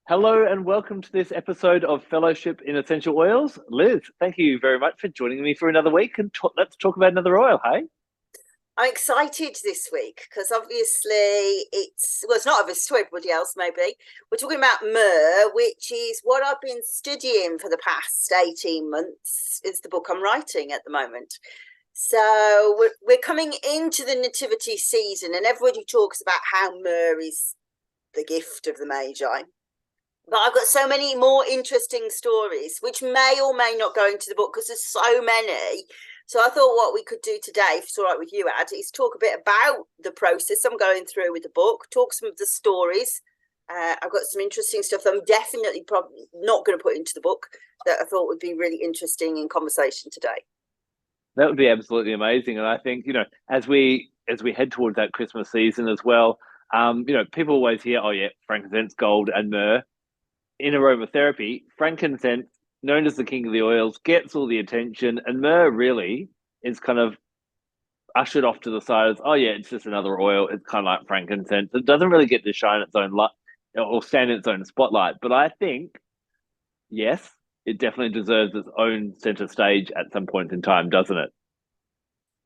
Hello and welcome to this episode of Fellowship in Essential Oils. Liz, thank you very much for joining me for another week and let's talk about another oil, hey? I'm excited this week because obviously it's not obvious to everybody else maybe. We're talking about myrrh, which is what I've been studying for the past 18 months. Is the book I'm writing at the moment. So we're coming into the nativity season and everybody talks about how myrrh is the gift of the Magi. But I've got so many more interesting stories, which may or may not go into the book because there's so many. So I thought what we could do today, if it's all right with you, Ad, is talk a bit about the process I'm going through with the book, talk some of the stories. I've got some interesting stuff I'm definitely probably not going to put into the book that I thought would be really interesting in conversation today. That would be absolutely amazing. And I think, as we head towards that Christmas season as well, people always hear, oh yeah, frankincense, gold, and myrrh. In aromatherapy, frankincense, known as the king of the oils, gets all the attention, and myrrh really is kind of ushered off to the side as, oh yeah, it's just another oil. It's kind of like frankincense. It doesn't really get to shine its own light or stand in its own spotlight. But I think, yes, it definitely deserves its own center stage at some point in time, doesn't it?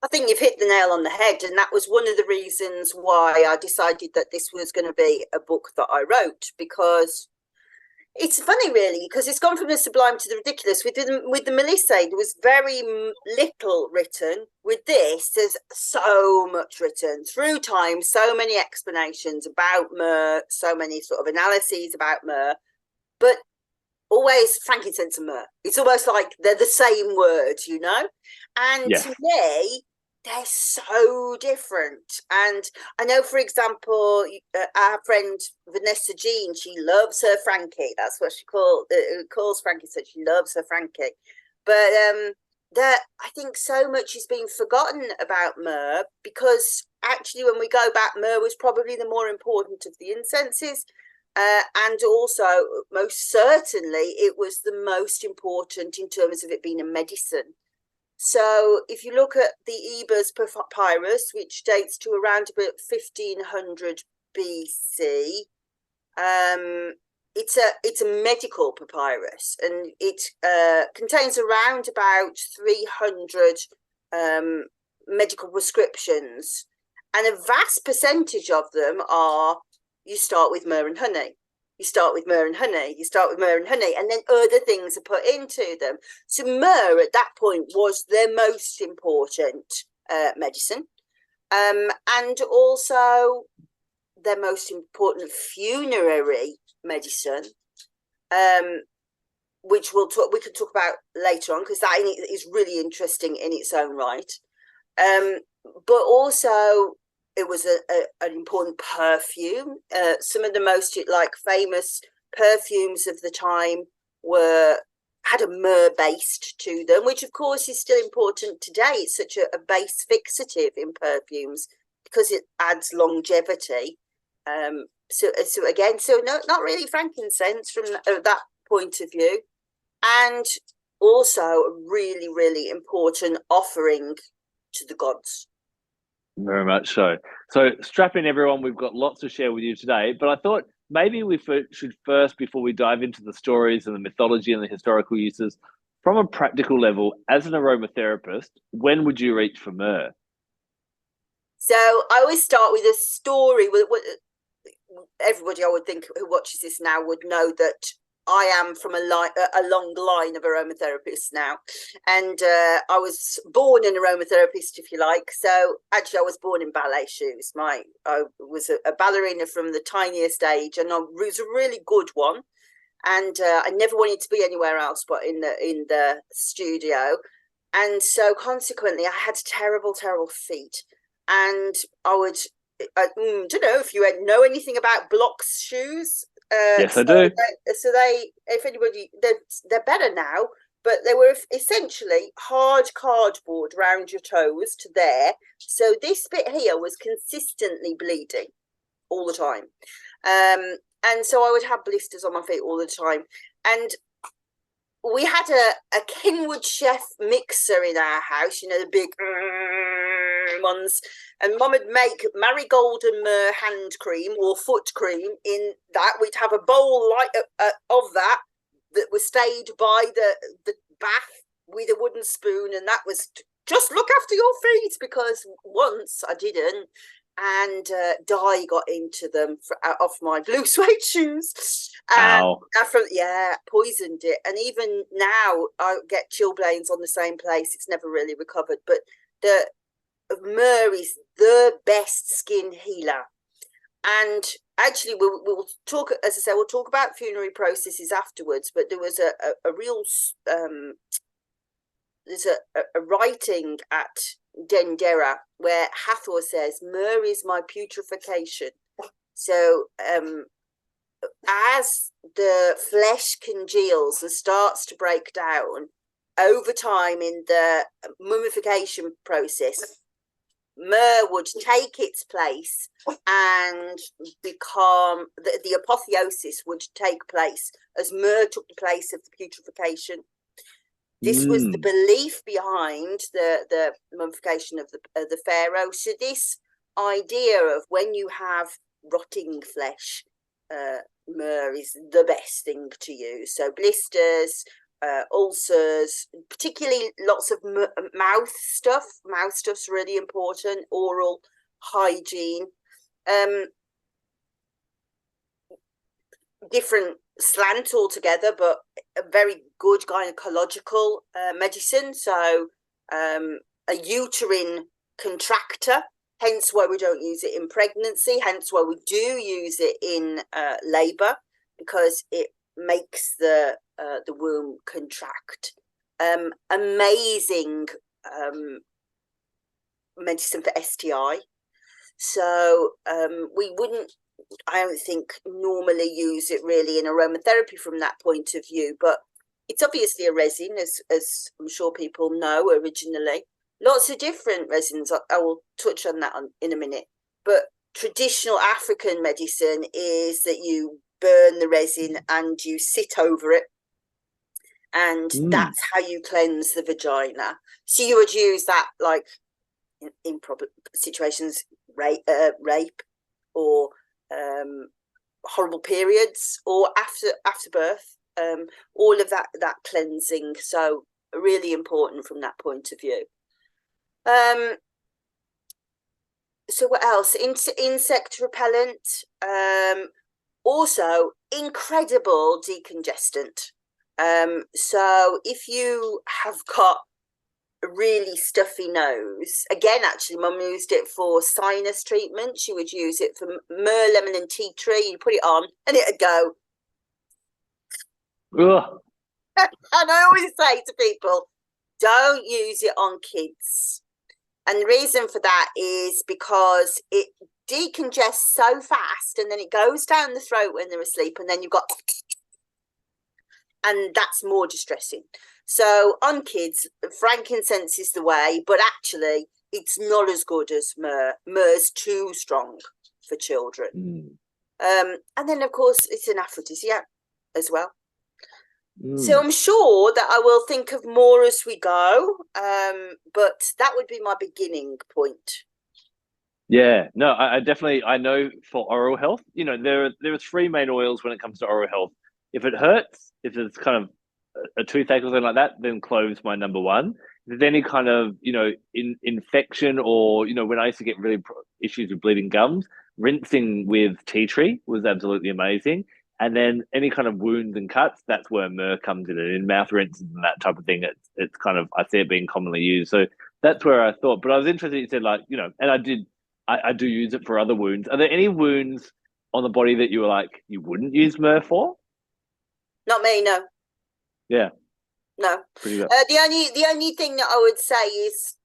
I think you've hit the nail on the head, and that was one of the reasons why I decided that this was going to be a book that I wrote, because it's funny, really, because it's gone from the sublime to the ridiculous. With the Melissa, there was very little written. With this, there's so much written through time, so many explanations about myrrh, so many sort of analyses about myrrh, but always frankincense and myrrh. It's almost like they're the same word, And Yes. to me, they're so different. And I know, for example, our friend Vanessa Jean, she loves her Frankie. That's what she calls Frankie. So she loves her Frankie. But I think so much is being forgotten about myrrh, because actually, when we go back, myrrh was probably the more important of the incenses. And also, most certainly, it was the most important in terms of it being a medicine. So if you look at the Ebers papyrus, which dates to around about 1500 BC, it's a medical papyrus, and it contains around about 300 medical prescriptions, and a vast percentage of them are, you start with myrrh and honey. You start with myrrh and honey, you start with myrrh and honey, and then other things are put into them. So myrrh at that point was their most important medicine, and also their most important funerary medicine, which we could talk about later on, because that is really interesting in its own right. But also, it was an important perfume. Some of the most famous perfumes of the time had a myrrh based to them, which of course is still important today. It's such a base fixative in perfumes because it adds longevity. So not really frankincense from that point of view, and also a really, really important offering to the gods. Very much so. So strap in, everyone. We've got lots to share with you today, but I thought maybe we should first, before we dive into the stories and the mythology and the historical uses, from a practical level, as an aromatherapist, when would you reach for myrrh? So I always start with a story. Everybody, I would think, who watches this now would know that I am from a long line of aromatherapists now, and I was born an aromatherapist, if you like. So actually, I was born in ballet shoes. I was a ballerina from the tiniest age, and I was a really good one. And I never wanted to be anywhere else but in the studio. And so consequently, I had terrible, terrible feet, and I don't know if you know anything about blocks shoes. Yes, I do. If anybody, they're better now, but they were essentially hard cardboard around your toes to there. So this bit here was consistently bleeding all the time. And so I would have blisters on my feet all the time. And we had a Kenwood Chef mixer in our house, the big, ones. And Mum would make marigold and myrrh hand cream or foot cream in that. We'd have a bowl of that was stayed by the bath with a wooden spoon, and that was just look after your feet, because once I didn't, and dye got into them off my blue suede shoes, and poisoned it. And even now I get chilblains on the same place. It's never really recovered, but the myrrh is the best skin healer. And actually we'll talk, as I say, we'll talk about funerary processes afterwards, but there was a real there's a writing at Dendera where Hathor says, myrrh is my putrefaction. So as the flesh congeals and starts to break down over time in the mummification process, myrrh would take its place and become the apotheosis would take place as myrrh took the place of the putrefaction. This was the belief behind the mummification of the pharaoh. So this idea of when you have rotting flesh, myrrh is the best thing to use. So blisters, ulcers, particularly lots of mouth stuff. Mouth stuff's really important. Oral hygiene. Different slant altogether, but a very good gynecological medicine. So a uterine contractor, hence why we don't use it in pregnancy, hence why we do use it in labour, because it makes the womb contract. Amazing medicine for STI. So we wouldn't, I don't think, normally use it really in aromatherapy from that point of view, but it's obviously a resin, as I'm sure people know originally. Lots of different resins. I will touch on that in a minute. But traditional African medicine is that you burn the resin and you sit over it, and that's how you cleanse the vagina. So you would use that like in proper situations, rape or horrible periods, or after birth, all of that cleansing. So really important from that point of view. So what else? Insect repellent, also incredible decongestant. So if you have got a really stuffy nose, again, actually Mum used it for sinus treatment. She would use it for myrrh, lemon and tea tree. You put it on and it'd go. Ugh. And I always say to people, don't use it on kids. And the reason for that is because it decongests so fast, and then it goes down the throat when they're asleep, and then you've got, and that's more distressing. So on kids, frankincense is the way, but actually it's not as good as myrrh. Myrrh's too strong for children. And then, of course, it's an aphrodisiac as well. So I'm sure that I will think of more as we go, but that would be my beginning point. Yeah, no, I definitely, I know for oral health, you know, there are three main oils when it comes to oral health. If it hurts, if it's kind of a toothache or something like that, then clove's my number one. If there's any kind of, you know, infection, or, you know, when I used to get really issues with bleeding gums, rinsing with tea tree was absolutely amazing. And then any kind of wounds and cuts, that's where myrrh comes in. And in mouth rinses and that type of thing, it's kind of, I see it being commonly used. So that's where I thought. But I was interested, you said, like, you know, and I do use it for other wounds. Are there any wounds on the body that you were like, you wouldn't use myrrh for? Not me, no. Yeah. No. The only thing that I would say is,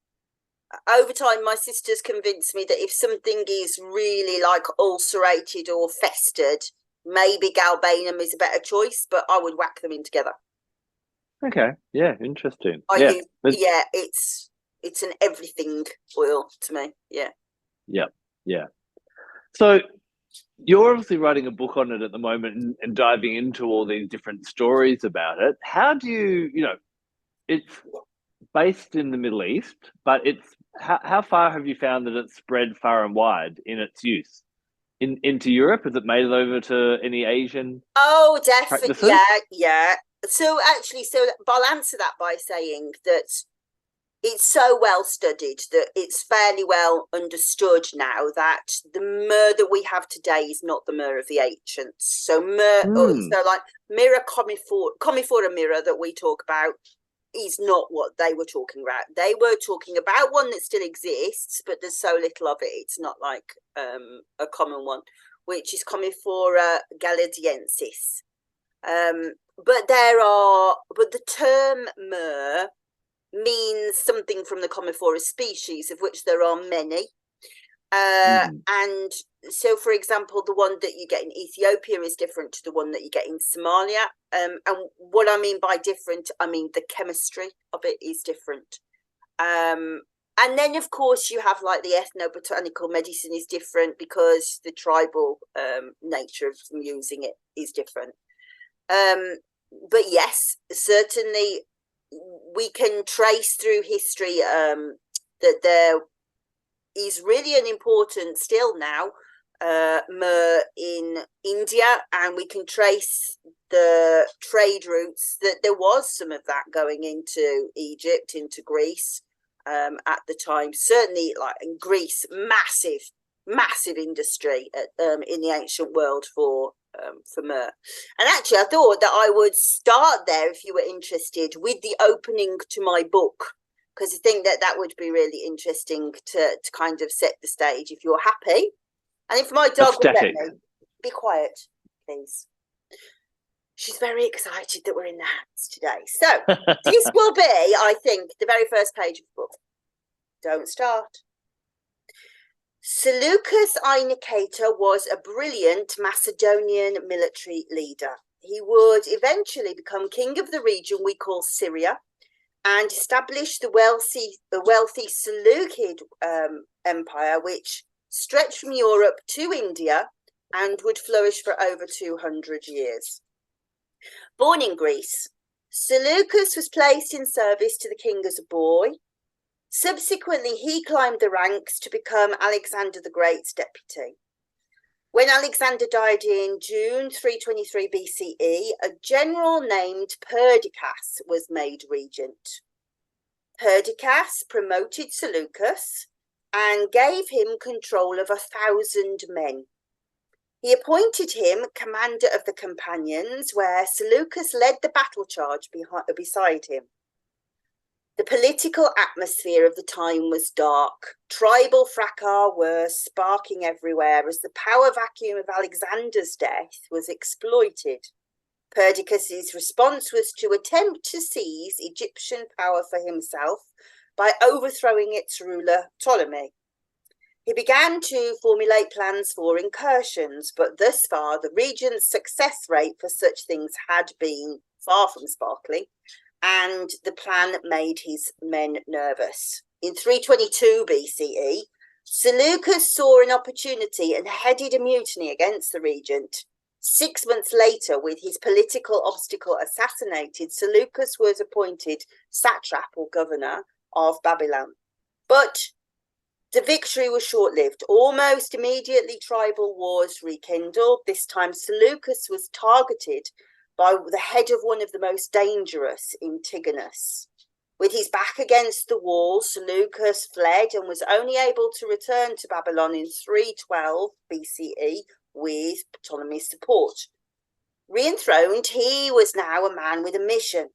over time, my sister's convinced me that if something is really like ulcerated or festered, maybe galbanum is a better choice, but I would whack them in together. Okay. Yeah. Interesting. It's an everything oil to me. Yeah. Yeah. Yeah. So you're obviously writing a book on it at the moment and diving into all these different stories about it. How do you, you know, it's based in the Middle East, but it's how far have you found that it's spread far and wide in its use? Into Europe? Has it made it over to any Asian Oh, definitely. practices? Yeah, yeah. So actually, but I'll answer that by saying that it's so well studied that it's fairly well understood now that the myrrh that we have today is not the myrrh of the ancients. So Hmm. so like myrrha commiphora myrrha that we talk about is not what they were talking about. They were talking about one that still exists, but there's so little of it. It's not like a common one, which is Commiphora galadiensis. But the term myrrh means something from the Commiphora species, of which there are many. Mm. And so, for example, the one that you get in Ethiopia is different to the one that you get in Somalia. And what I mean by different, I mean the chemistry of it is different. And then, of course, you have like the ethnobotanical medicine is different because the tribal nature of using it is different. But yes, certainly we can trace through history that there is really an important still now myrrh in India, and we can trace the trade routes that there was some of that going into Egypt, into Greece at the time. Certainly, like in Greece, massive industry in the ancient world for myrrh. And actually, I thought that I would start there if you were interested with the opening to my book, because I think that would be really interesting to kind of set the stage if you're happy. And if my dog will let Ecstatic. me, be quiet, please. She's very excited that we're in the house today. So this will be, I think, the very first page of the book. Don't start. Seleucus I Nicator was a brilliant Macedonian military leader. He would eventually become king of the region we call Syria and establish the wealthy Seleucid empire, which stretched from Europe to India and would flourish for over 200 years. Born in Greece, Seleucus was placed in service to the king as a boy. Subsequently, he climbed the ranks to become Alexander the Great's deputy. When Alexander died in June 323 BCE, a general named Perdiccas was made regent. Perdiccas promoted Seleucus and gave him control of 1,000 men. He appointed him commander of the companions, where Seleucus led the battle charge beside him. The political atmosphere of the time was dark. Tribal fracas were sparking everywhere as the power vacuum of Alexander's death was exploited. Perdiccas's response was to attempt to seize Egyptian power for himself by overthrowing its ruler, Ptolemy. He began to formulate plans for incursions, but thus far the region's success rate for such things had been far from sparkling, and the plan made his men nervous. In 322 BCE, Seleucus saw an opportunity and headed a mutiny against the regent. 6 months later, with his political obstacle assassinated, Seleucus was appointed satrap or governor of Babylon. But the victory was short-lived. Almost immediately, tribal wars rekindled. This time, Seleucus was targeted by the head of one of the most dangerous, Antigonus. With his back against the wall, Seleucus fled and was only able to return to Babylon in 312 BCE with Ptolemy's support. Re-enthroned, he was now a man with a mission.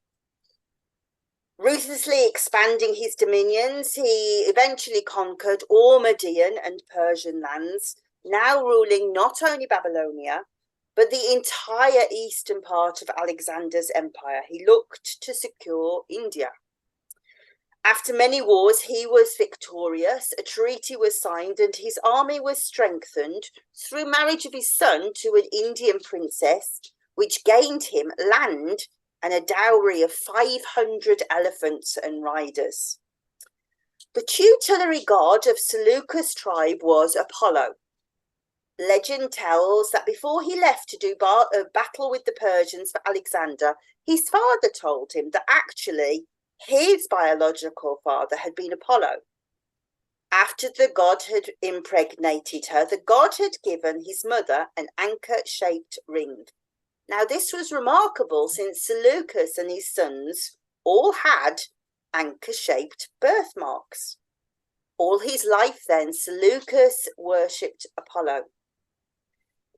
Ruthlessly expanding his dominions, he eventually conquered all Median and Persian lands, now ruling not only Babylonia, but the entire eastern part of Alexander's empire. He looked to secure India. After many wars, he was victorious. A treaty was signed and his army was strengthened through marriage of his son to an Indian princess, which gained him land and a dowry of 500 elephants and riders. The tutelary god of Seleucus' tribe was Apollo. Legend tells that before he left to do battle with the Persians for Alexander, his father told him that actually his biological father had been Apollo. After the god had impregnated her, the god had given his mother an anchor-shaped ring. Now, this was remarkable since Seleucus and his sons all had anchor-shaped birthmarks. All his life then, Seleucus worshipped Apollo.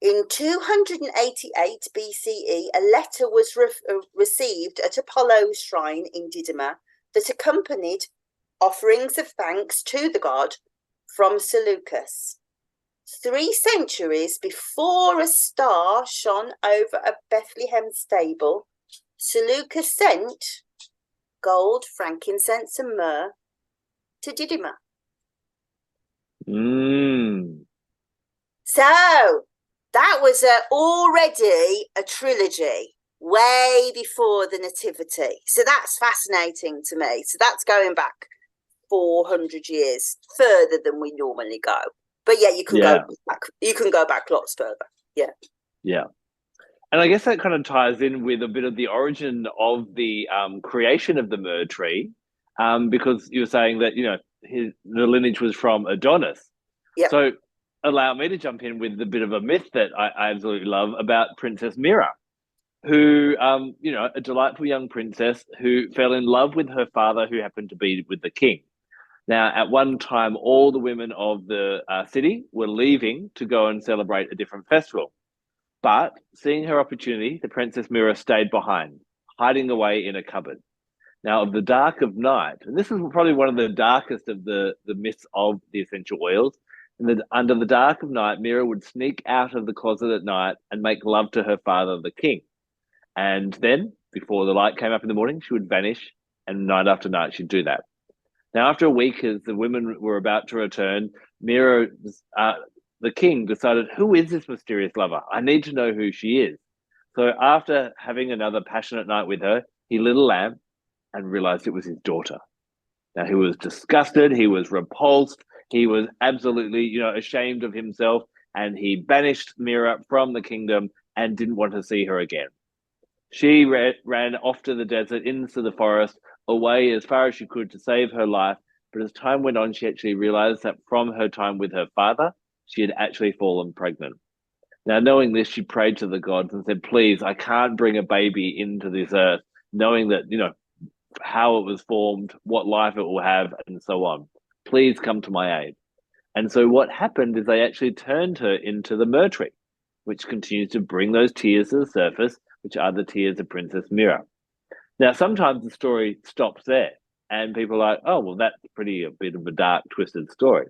In 288 BCE, a letter was received at Apollo's shrine in Didyma that accompanied offerings of thanks to the god from Seleucus. 3 centuries before a star shone over a Bethlehem stable, Seleucus sent gold, frankincense, and myrrh to Didyma. So that was already a trilogy way before the Nativity. So that's fascinating to me. So that's going back 400 years further than we normally go. But yeah, you can go back. You can go back lots further. Yeah. Yeah. And I guess that kind of ties in with a bit of the origin of the creation of the myrrh tree, because you were saying that, you know, the lineage was from Adonis. Yeah. So allow me to jump in with a bit of a myth that I absolutely love about Princess Myrrha, who, you know, a delightful young princess who fell in love with her father, who happened to be with the king. Now, at one time, all the women of the city were leaving to go and celebrate a different festival. But seeing her opportunity, the Princess Myrrha stayed behind, hiding away in a cupboard. Now, of the dark of night, and this is probably one of the darkest of the myths of the essential oils, and under the dark of night, Myrrha would sneak out of the closet at night and make love to her father, the king. And then, before the light came up in the morning, she would vanish, and night after night, she'd do that. Now, after a week, as the women were about to return, Myrrha, the king, decided, who is this mysterious lover? I need to know who she is. So after having another passionate night with her, he lit a lamp and realized it was his daughter. Now, he was disgusted, he was repulsed, he was absolutely, you know, ashamed of himself, and he banished Myrrha from the kingdom and didn't want to see her again. She ran off to the desert, into the forest, away as far as she could to save her life. But as time went on, she actually realized that from her time with her father, she had actually fallen pregnant. Now, knowing this, she prayed to the gods and said, please, I can't bring a baby into this earth, knowing that, you know, how it was formed, what life it will have, and so on. Please come to my aid. And so what happened is they actually turned her into the myrrh tree, which continues to bring those tears to the surface, which are the tears of Princess Myrrha. Now, sometimes the story stops there, and people are like, oh, well, that's a bit of a dark, twisted story.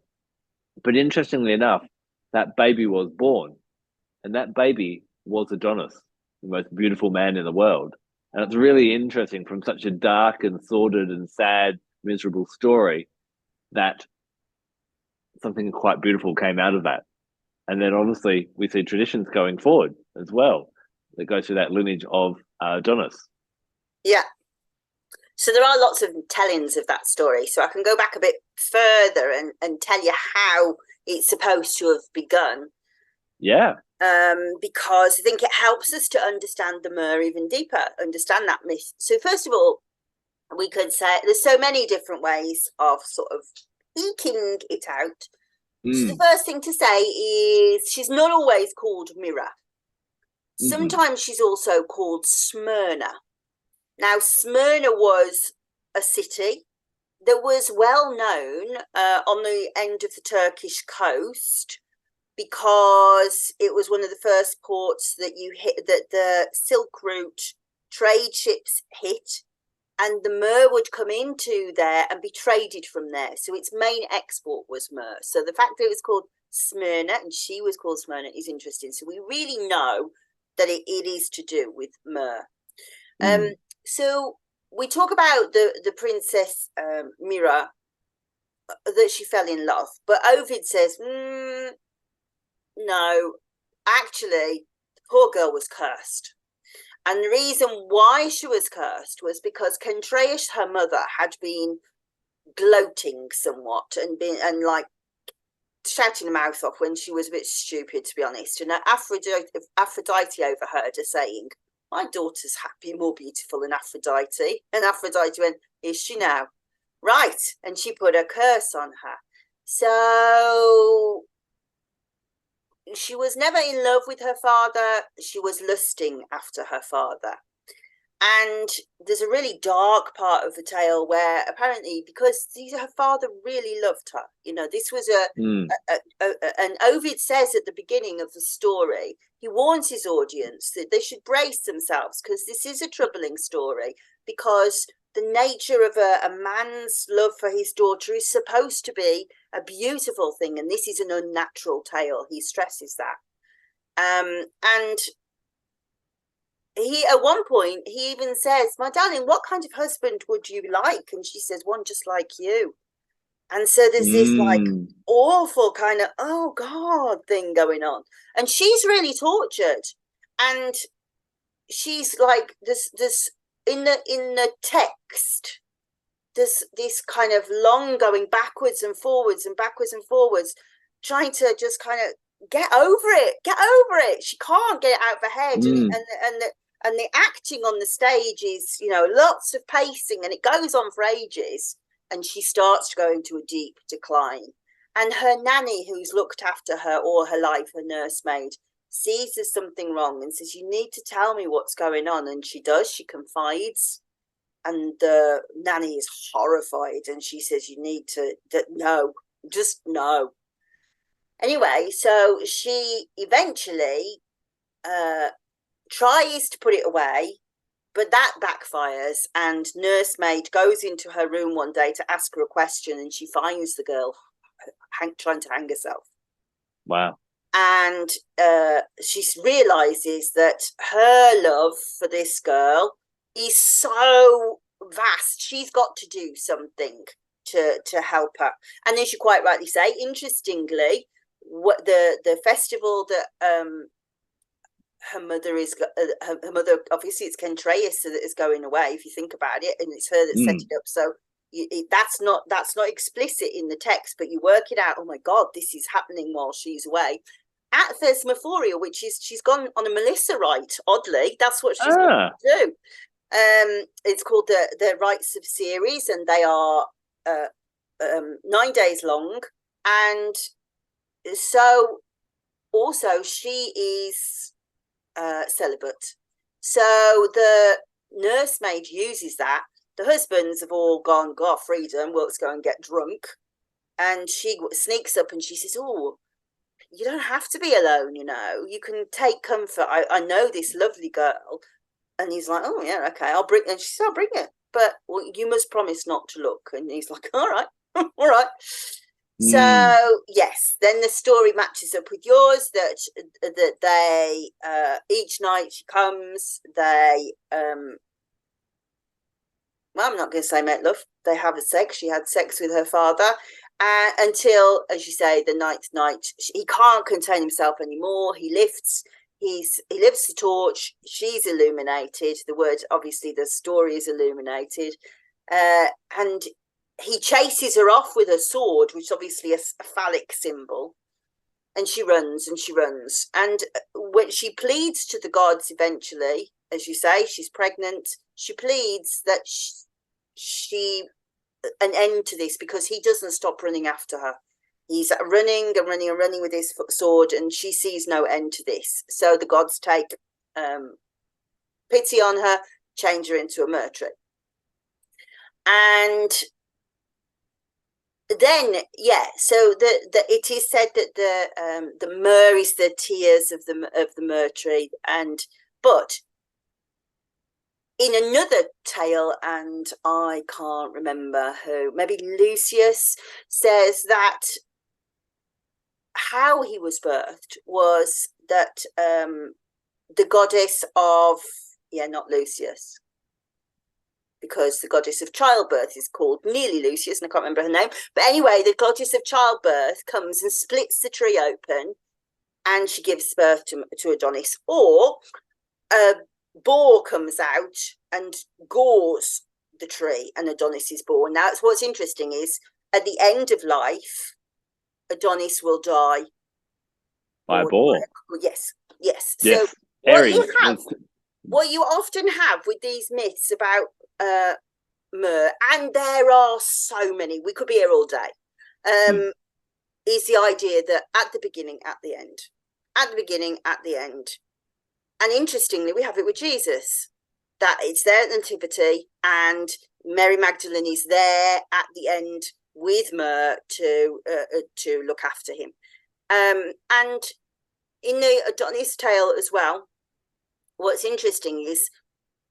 But interestingly enough, that baby was born, and that baby was Adonis, the most beautiful man in the world. And it's really interesting from such a dark and sordid and sad, miserable story that something quite beautiful came out of that. And then obviously we see traditions going forward as well that go through that lineage of Adonis. Yeah. So there are lots of tellings of that story. So I can go back a bit further and tell you how it's supposed to have begun. Yeah. Because I think it helps us to understand the myrrh even deeper, understand that myth. So first of all, we could say there's so many different ways of sort of eking it out. So the first thing to say is she's not always called Myrrha. Sometimes she's also called Smyrna. Now, Smyrna was a city that was well known on the end of the Turkish coast because it was one of the first ports that that the Silk Route trade ships hit, and the myrrh would come into there and be traded from there. So its main export was myrrh. So the fact that it was called Smyrna and she was called Smyrna is interesting. So we really know that it is to do with myrrh. So we talk about the princess Myrrha, that she fell in love, but Ovid says, no, actually, the poor girl was cursed. And the reason why she was cursed was because Centraeus, her mother, had been gloating somewhat and like shouting her mouth off when she was a bit stupid, to be honest. And Aphrodite overheard her saying, my daughter's happy, more beautiful than Aphrodite. And Aphrodite went, is she now? Right. And she put a curse on her. So she was never in love with her father. She was lusting after her father. And there's a really dark part of the tale where apparently, because her father really loved her, this was and Ovid says at the beginning of the story, he warns his audience that they should brace themselves because this is a troubling story, because the nature of a man's love for his daughter is supposed to be a beautiful thing, and this is an unnatural tale. He stresses that. And he, at one point, he even says, "My darling, what kind of husband would you like?" And she says, "One just like you." And so there's this like awful kind of, oh God, thing going on. And she's really tortured. And she's like, there's in the text, there's this kind of long going backwards and forwards and backwards and forwards, trying to just kind of get over it. She can't get it out of her head. And the acting on the stage is, lots of pacing, and it goes on for ages. And she starts to go into a deep decline. And her nanny, who's looked after her all her life, her nursemaid, sees there's something wrong and says, "You need to tell me what's going on." And she does. She confides. And the nanny is horrified. And she says, "You need to, no, just no." Anyway, so she eventually tries to put it away, but that backfires, and nursemaid goes into her room one day to ask her a question, and she finds the girl trying to hang herself. Wow. And she realizes that her love for this girl is so vast. She's got to do something to help her. And as you quite rightly say, interestingly, what the festival that her mother obviously it's Kentraeus that is going away, if you think about it, and it's her that set it up. So that's not explicit in the text, but you work it out. Oh my God, this is happening while she's away at Thesmophoria, which is, she's gone on a Melissa rite. Oddly, that's what she's going to do. It's called the rites of Ceres, and they are 9 days long. And so also she is celibate. So the nursemaid uses that. The husbands have all gone, "God, freedom, well, let's go and get drunk." And she sneaks up and she says, "Oh, you don't have to be alone, you can take comfort. I know this lovely girl." And he's like, "Oh yeah, okay, I'll bring," and she said, "I'll bring it, but well, you must promise not to look." And he's like, "All right." All right. So yes, then the story matches up with yours, that they each night she comes, they well, I'm not going to say make love, they have a sex. She had sex with her father, until, as you say, the ninth night he can't contain himself anymore. He lifts the torch. She's illuminated. The word, obviously the story is illuminated, and he chases her off with a sword, which is obviously a phallic symbol. And she runs and she runs. And when she pleads to the gods eventually, as you say, she's pregnant, she pleads that she an end to this, because he doesn't stop running after her. He's running and running and running with his sword, and she sees no end to this. So the gods take pity on her, change her into a myrrh tree. And then so it is said that the myrrh is the tears of the myrrh tree, but in another tale, and I can't remember who, maybe Lucius, says that how he was birthed was that the goddess of, not Lucius, because the goddess of childbirth is called nearly Lucius, and I can't remember her name. But anyway, the goddess of childbirth comes and splits the tree open, and she gives birth to Adonis. Or a boar comes out and gores the tree, and Adonis is born. Now, what's interesting is, at the end of life, Adonis will die by a boar. Yes. So what you often have with these myths about myrrh, and there are so many, we could be here all day, is the idea that at the beginning, at the end, at the beginning, at the end. And interestingly, we have it with Jesus, that it's there at the Nativity, and Mary Magdalene is there at the end with Myrrh to look after him. And in the Adonis tale as well, what's interesting is,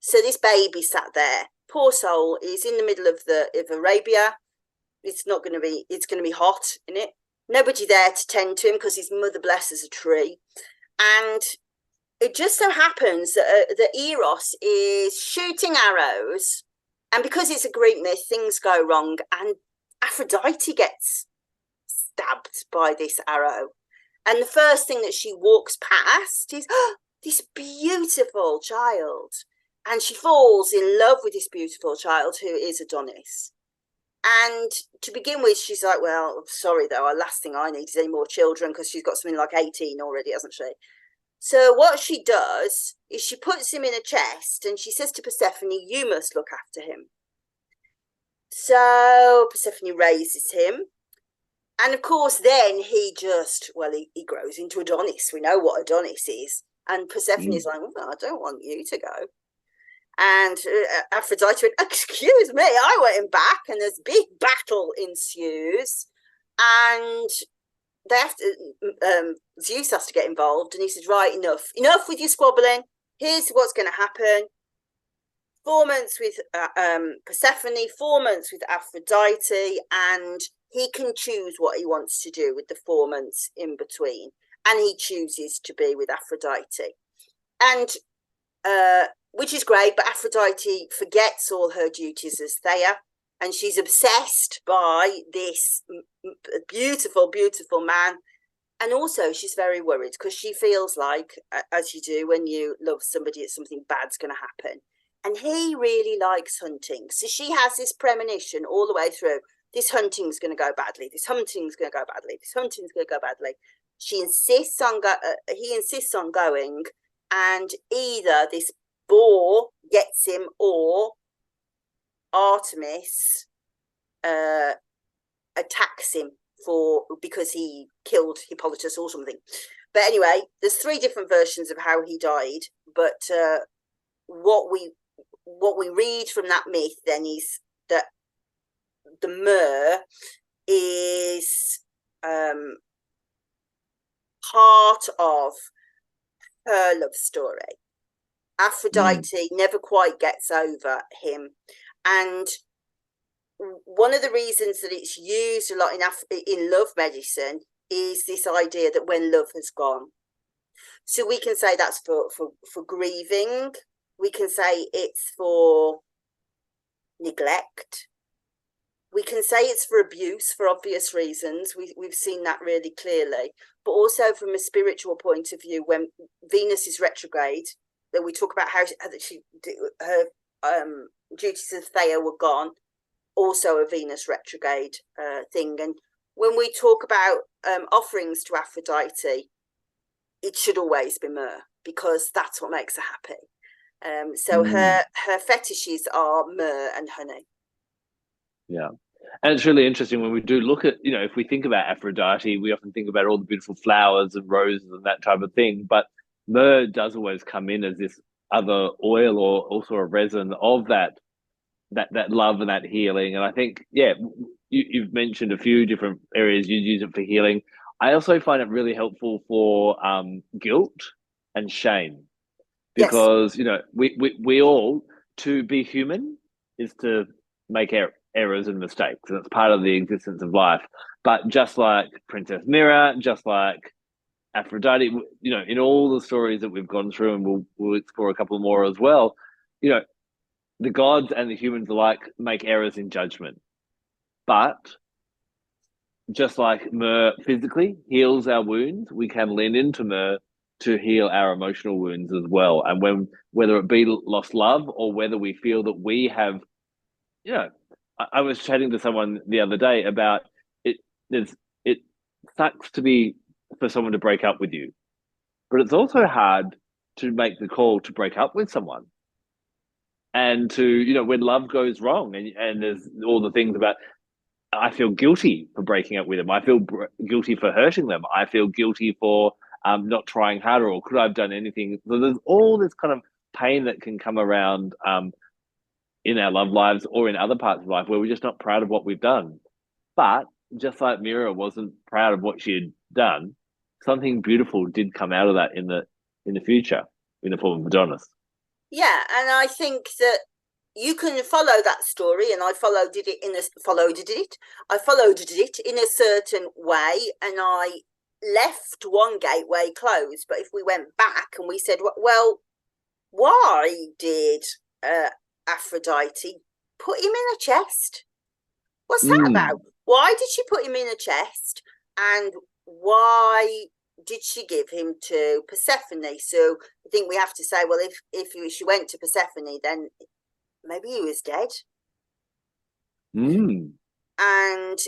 so this baby sat there, poor soul, is in the middle of Arabia. It's going to be hot in it. Nobody there to tend to him because his mother blesses a tree. And it just so happens that Eros is shooting arrows. And because it's a Greek myth, things go wrong. And Aphrodite gets stabbed by this arrow. And the first thing that she walks past is this beautiful child. And she falls in love with this beautiful child who is Adonis. And to begin with, she's like, well, sorry, though, last thing I need is any more children, because she's got something like 18 already, hasn't she? So what she does is she puts him in a chest and she says to Persephone, you must look after him. So Persephone raises him. And of course, then he grows into Adonis. We know what Adonis is. And Persephone is like, well, I don't want you to go. And Aphrodite went, excuse me, I want him back. And this big battle ensues. And they have to, Zeus has to get involved. And he says, right, enough with your squabbling. Here's what's going to happen. 4 months with Persephone, 4 months with Aphrodite, and he can choose what he wants to do with the 4 months in between. And he chooses to be with Aphrodite. And which is great, but Aphrodite forgets all her duties as Thea, and she's obsessed by this beautiful, beautiful man. And also she's very worried because she feels like, as you do when you love somebody, something bad's going to happen. And he really likes hunting. So she has this premonition all the way through. This hunting's going to go badly. This hunting's going to go badly. This hunting's going to go badly. He insists on going, and either this boar gets him or Artemis attacks him because he killed Hippolytus or something. But anyway, there's 3 different versions of how he died. But what we read from that myth then is that the myrrh is part of her love story. Aphrodite never quite gets over him, and one of the reasons that it's used a lot in love medicine is this idea that when love has gone. So we can say that's for grieving. We can say it's for neglect. We can say it's for abuse for obvious reasons. We've seen that really clearly. But also from a spiritual point of view, when Venus is retrograde, that we talk about how her duties as Thea were gone, also a Venus retrograde thing. And when we talk about offerings to Aphrodite, it should always be myrrh, because that's what makes her happy. So her fetishes are myrrh and honey. Yeah. And it's really interesting when we do look at, if we think about Aphrodite, we often think about all the beautiful flowers and roses and that type of thing. But myrrh does always come in as this other oil or also a resin of that love and that healing. And I think, you've mentioned a few different areas you use it for healing. I also find it really helpful for guilt and shame, because we all, to be human is to make errors and mistakes, and it's part of the existence of life. But just like Princess Myrrha, just like Aphrodite, in all the stories that we've gone through, and we'll explore a couple more as well, the gods and the humans alike make errors in judgment. But just like myrrh physically heals our wounds, we can lean into myrrh to heal our emotional wounds as well. And whether it be lost love or whether we feel that we have, I was chatting to someone the other day about it. It sucks for someone to break up with you, but it's also hard to make the call to break up with someone. And to, when love goes wrong and there's all the things about I feel guilty for breaking up with them. I feel guilty for hurting them. I feel guilty for not trying harder, or could I have done anything? So there's all this kind of pain that can come around in our love lives or in other parts of life where we're just not proud of what we've done. But just like Myrrha wasn't proud of what she had done, something beautiful did come out of that in the future in the form of Adonis. Yeah, and I think that you can follow that story, and I followed it in a certain way, and I left one gateway closed. But if we went back and we said, well, why did Aphrodite put him in a chest? What's that about? Why did she put him in a chest, and why did she give him to Persephone? So I think we have to say, well, if she went to Persephone, then maybe he was dead. And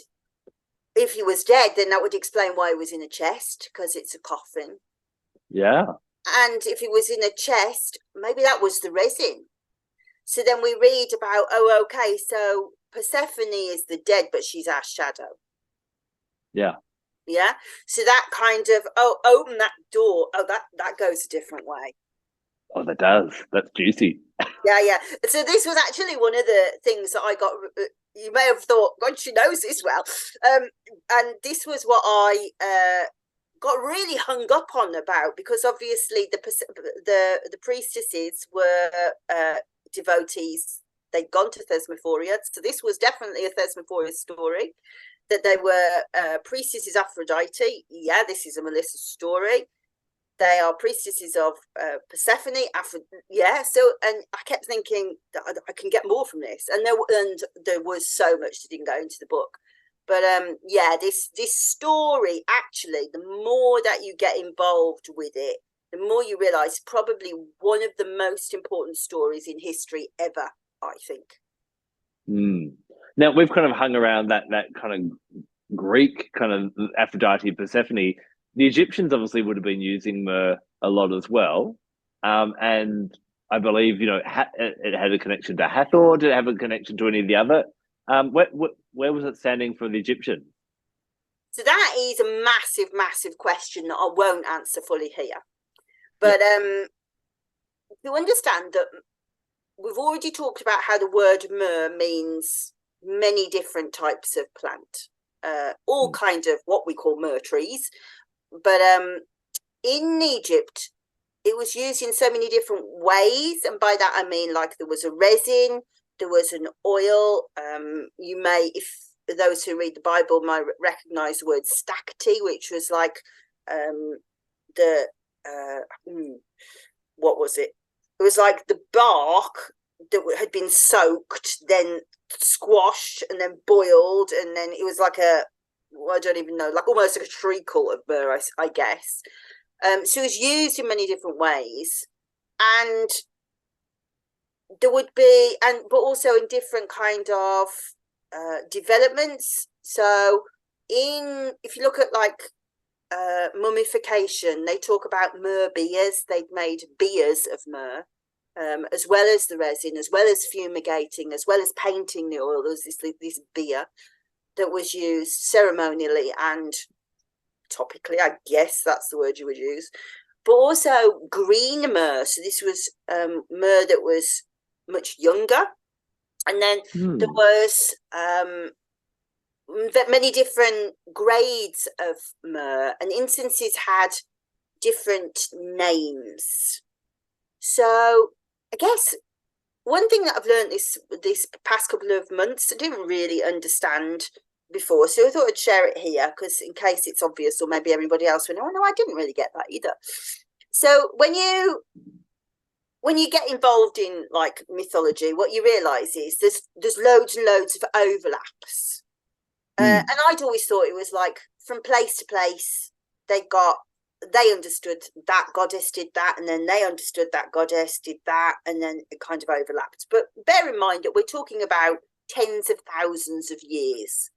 if he was dead, then that would explain why he was in a chest, because it's a coffin. Yeah. And if he was in a chest, maybe that was the resin. So then we read about, oh, okay, so Persephone is the dead, but she's our shadow. Yeah. Yeah. So that kind of, open that door. Oh, that goes a different way. Oh, that does. That's juicy. Yeah. So this was actually one of the things that I got. You may have thought, God, she knows this well. And this was what I got really hung up on about, because obviously the priestesses were devotees. They'd gone to Thesmophoria. So this was definitely a Thesmophoria story, that they were priestesses Aphrodite. Yeah, this is a Melissa story. They are priestesses of Persephone. Yeah, so, and I kept thinking that I can get more from this, and there was so much that didn't go into the book. But yeah, this story, actually, the more that you get involved with it, the more you realise probably one of the most important stories in history ever, I think. Now, we've kind of hung around that kind of Greek kind of Aphrodite, Persephone. The Egyptians obviously would have been using myrrh a lot as well. And I believe, it had a connection to Hathor. Did it have a connection to any of the other? Where was it standing for the Egyptians? So that is a massive, massive question that I won't answer fully here. But to understand that, we've already talked about how the word myrrh means many different types of plant, all kind of what we call myrrh trees. But in Egypt, it was used in so many different ways. And by that, I mean, like, there was a resin, there was an oil. You may, if those who read the Bible might recognize the word stacte, which was like what was it? It was like the bark that had been soaked, then squashed, and then boiled, and then it was like I don't even know, like almost like a treacle of myrrh, I guess. So it was used in many different ways, and there would be, but also in different kind of developments. So if you look at like mummification, they talk about myrrh beers. They'd made beers of myrrh, as well as the resin, as well as fumigating, as well as painting the oil. There was this beer that was used ceremonially and topically, I guess that's the word you would use, but also green myrrh. So this was myrrh that was much younger. And then there was many different grades of myrrh, and instances had different names. So I guess one thing that I've learned this past couple of months, I didn't really understand before, so I thought I'd share it here, because in case it's obvious, or maybe everybody else will know, no, I didn't really get that either. So when you get involved in like mythology, what you realise is there's loads and loads of overlaps. And I'd always thought it was like from place to place, they understood that goddess did that, and then they understood that goddess did that, and then it kind of overlapped. But bear in mind that we're talking about tens of thousands of years.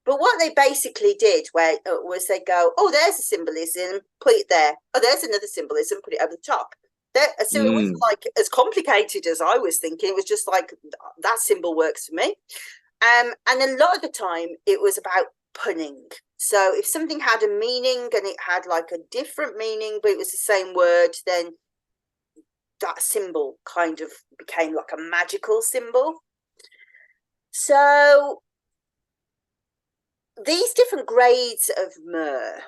But what they basically did was they go, oh, there's a symbolism, put it there. Oh, there's another symbolism, put it over the top. So it wasn't like as complicated as I was thinking. It was just like, that symbol works for me. And a lot of the time it was about punning. So if something had a meaning and it had like a different meaning, but it was the same word, then that symbol kind of became like a magical symbol. So these different grades of myrrh,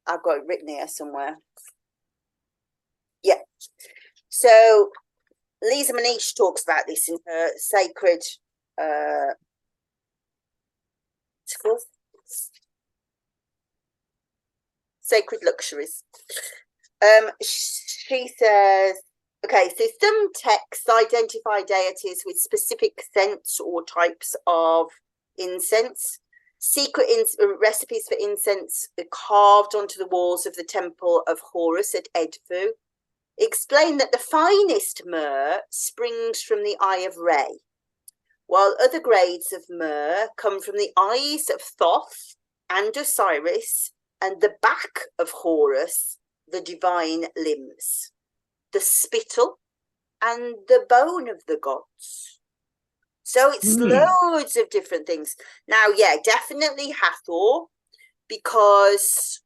I've got it written here somewhere. Yeah. So Lisa Manish talks about this in her sacred sacred luxuries. She says, okay, so some texts identify deities with specific scents or types of incense. Secret recipes for incense are carved onto the walls of the temple of Horus at Edfu. Explain that the finest myrrh springs from the eye of Re, while other grades of myrrh come from the eyes of Thoth and Osiris and the back of Horus, the divine limbs, the spittle and the bone of the gods. So it's loads of different things. Now, yeah, definitely Hathor, because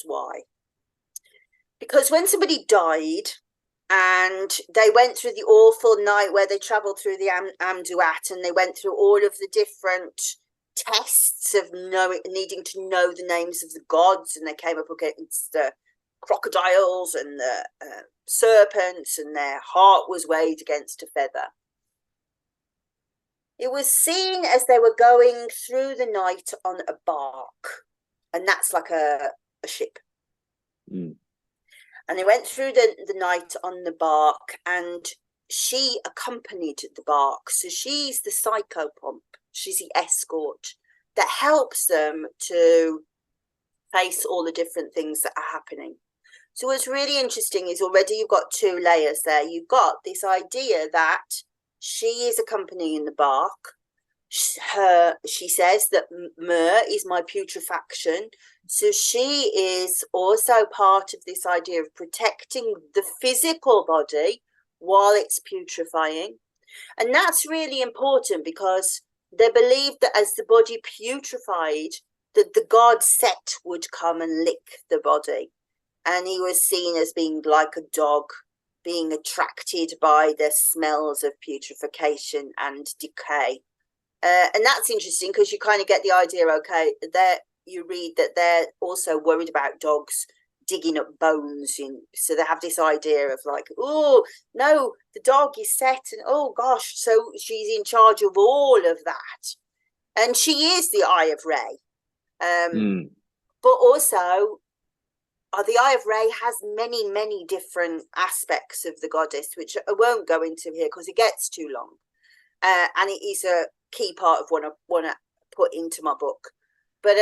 why? Because when somebody died and they went through the awful night where they travelled through the Amduat and they went through all of the different tests of needing to know the names of the gods, and they came up against the crocodiles and the serpents, and their heart was weighed against a feather. It was seen as they were going through the night on a bark, and that's like a ship. And they went through the night on the bark, and she accompanied the bark. So she's the psychopomp. She's the escort that helps them to face all the different things that are happening. So what's really interesting is already you've got two layers there. You've got this idea that she is accompanying the bark. She says that myrrh is my putrefaction. So she is also part of this idea of protecting the physical body while it's putrefying. And that's really important because they believed that as the body putrefied, that the god Set would come and lick the body. And he was seen as being like a dog, being attracted by the smells of putrefaction and decay. And that's interesting because you kind of get the idea, okay, that you read that they're also worried about dogs digging up bones. So they have this idea of like, oh, no, the dog is Set, and oh gosh, so she's in charge of all of that. And she is the Eye of Re. But also, the Eye of Re has many, many different aspects of the goddess, which I won't go into here because it gets too long. And it is a key part of what I want to put into my book. But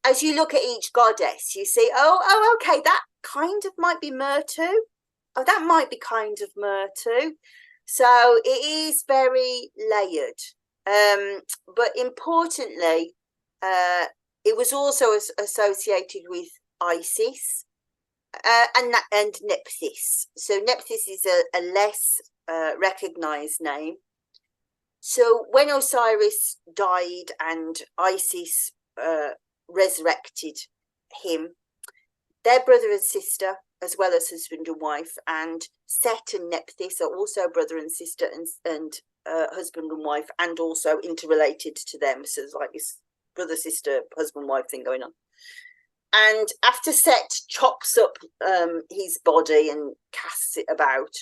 as you look at each goddess, you see, okay, that kind of might be myrrh too. Oh, that might be kind of myrrh too. So it is very layered. But importantly, it was also associated with Isis and Nephthys. So Nephthys is a less recognised name. So when Osiris died and Isis resurrected him, their brother and sister, as well as husband and wife, and Set and Nephthys are also brother and sister and husband and wife, and also interrelated to them. So there's like this brother, sister, husband, wife thing going on. And after Set chops up his body and casts it about,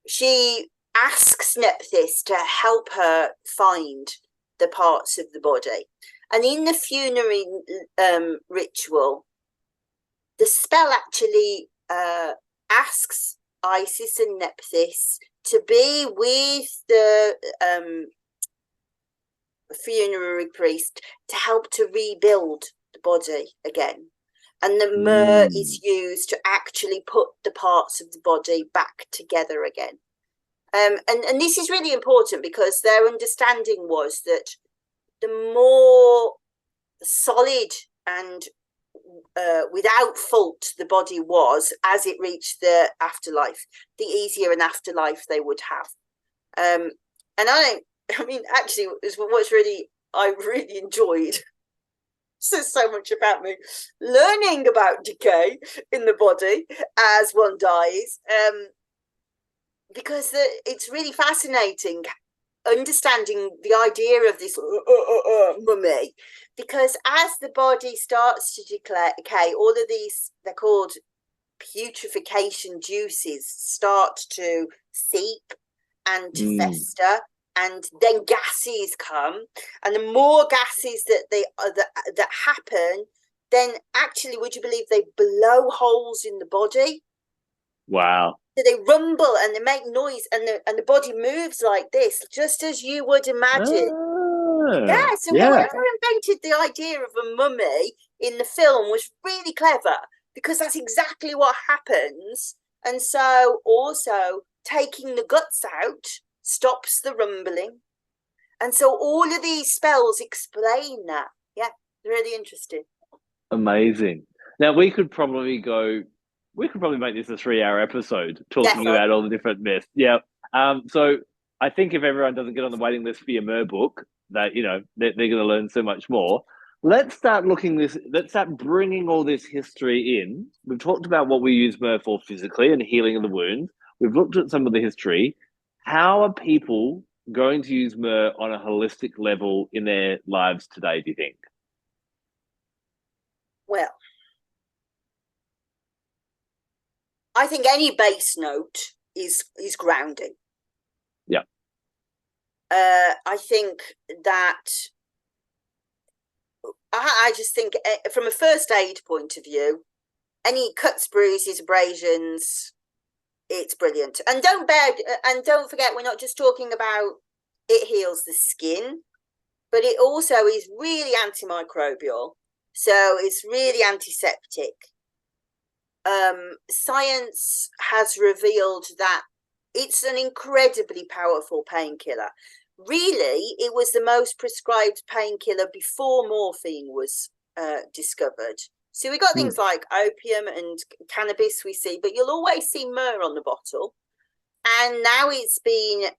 she asks Nephthys to help her find the parts of the body. And in the funerary ritual, the spell actually asks Isis and Nephthys to be with the funerary priest to help to rebuild the body again. And the myrrh is used to actually put the parts of the body back together again. And this is really important because their understanding was that the more solid and without fault the body was as it reached the afterlife, the easier an afterlife they would have. And I don't I mean, actually, is what's really I really enjoyed. Says so much about me learning about decay in the body as one dies, because it's really fascinating understanding the idea of this mummy, because as the body starts to decay, all of these, they're called putrefaction juices, start to seep and to fester, and then gases come, and the more gases that that happen, then actually, would you believe, they blow holes in the body. Wow. So they rumble and they make noise, and the body moves like this, just as you would imagine. Ah, Yeah, so yeah, whoever invented the idea of a mummy in the film was really clever, because that's exactly what happens. And so also taking the guts out stops the rumbling. And so all of these spells explain that. Yeah, really interesting. amazing. Now we could probably make this a 3 hour episode talking Definitely. about all the different myths. Yeah. So I think if everyone doesn't get on the waiting list for your Myrrh book, that they're going to learn so much more. Let's start bringing all this history in. We've talked about what we use Myrrh for physically and healing of the wounds. We've looked at some of the history. How are people going to use Myrrh on a holistic level in their lives today, do you think? Well, I think any bass note is grounding. Yeah. I think that I just think, from a first aid point of view, any cuts, bruises, abrasions, it's brilliant. And don't forget, we're not just talking about it heals the skin, but it also is really antimicrobial. So it's really antiseptic. Science has revealed that it's an incredibly powerful painkiller. Really, it was the most prescribed painkiller before morphine was discovered. So we got things like opium and cannabis we see, but you'll always see myrrh on the bottle. And now it's been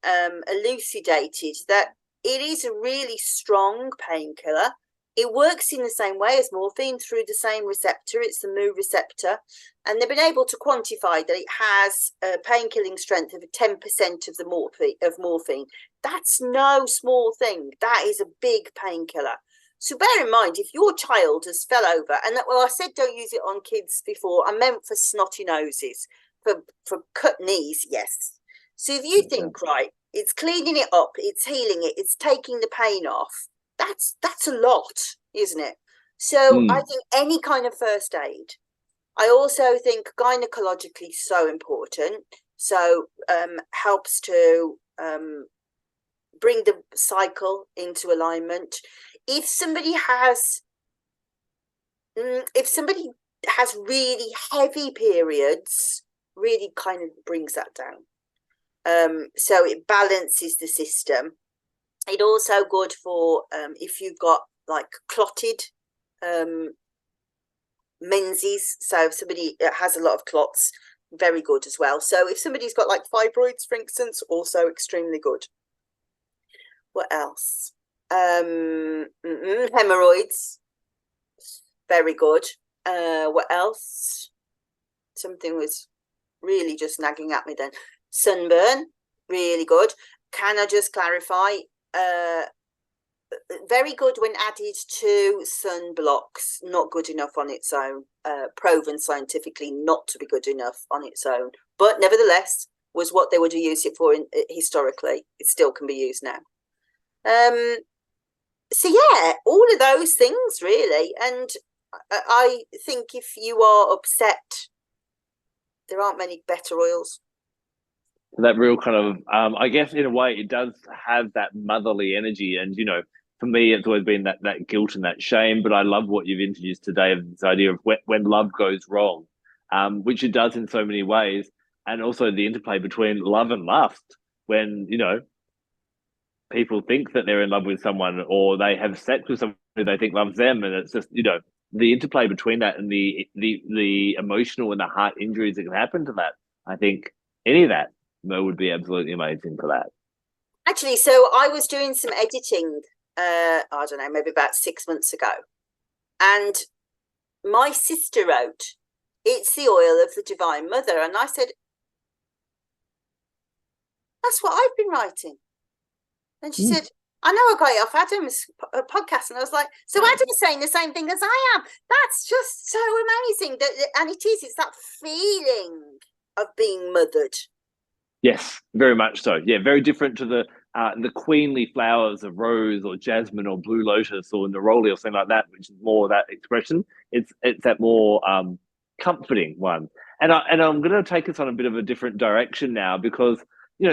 elucidated that it is a really strong painkiller. It works in the same way as morphine, through the same receptor. It's the mu receptor. And they've been able to quantify that it has a pain-killing strength of 10% of the morphine. That's no small thing. That is a big painkiller. So bear in mind, if your child has fell over, and I said don't use it on kids before, I meant for snotty noses, for cut knees, yes. So if you think, right, it's cleaning it up, it's healing it, it's taking the pain off, that's a lot, isn't it? So I think any kind of first aid. I also think gynecologically so important. So helps to bring the cycle into alignment. If somebody has really heavy periods, really kind of brings that down. So it balances the system. It also good for if you've got like clotted menses. So if somebody has a lot of clots, very good as well. So if somebody's got like fibroids, for instance, also extremely good. What else? Hemorrhoids, very good. What else? Something was really just nagging at me then. Sunburn, really good. Can I just clarify? Very good when added to sunblocks, not good enough on its own. Proven scientifically not to be good enough on its own, but nevertheless was what they would have used it for historically. It still can be used now. So yeah, all of those things really. And I think if you are upset, there aren't many better oils. That real kind of, I guess in a way, it does have that motherly energy. And, for me, it's always been that guilt and that shame. But I love what you've introduced today of this idea of when love goes wrong, which it does in so many ways. And also the interplay between love and lust when, people think that they're in love with someone or they have sex with someone who they think loves them. And it's just, the interplay between that and the emotional and the heart injuries that can happen to that. I think any of that would be absolutely amazing for that. Actually, so I was doing some editing, I don't know, maybe about 6 months ago. And my sister wrote, "It's the oil of the Divine Mother." And I said, "That's what I've been writing." And she said, "I know, I got it off Adam's podcast." And I was like, "So Adam's saying the same thing as I am." That's just so amazing. And it's that feeling of being mothered. Yes, very much so. Yeah, very different to the queenly flowers of rose or jasmine or blue lotus or neroli or something like that, which is more that expression. It's that more comforting one. And I'm going to take us on a bit of a different direction now because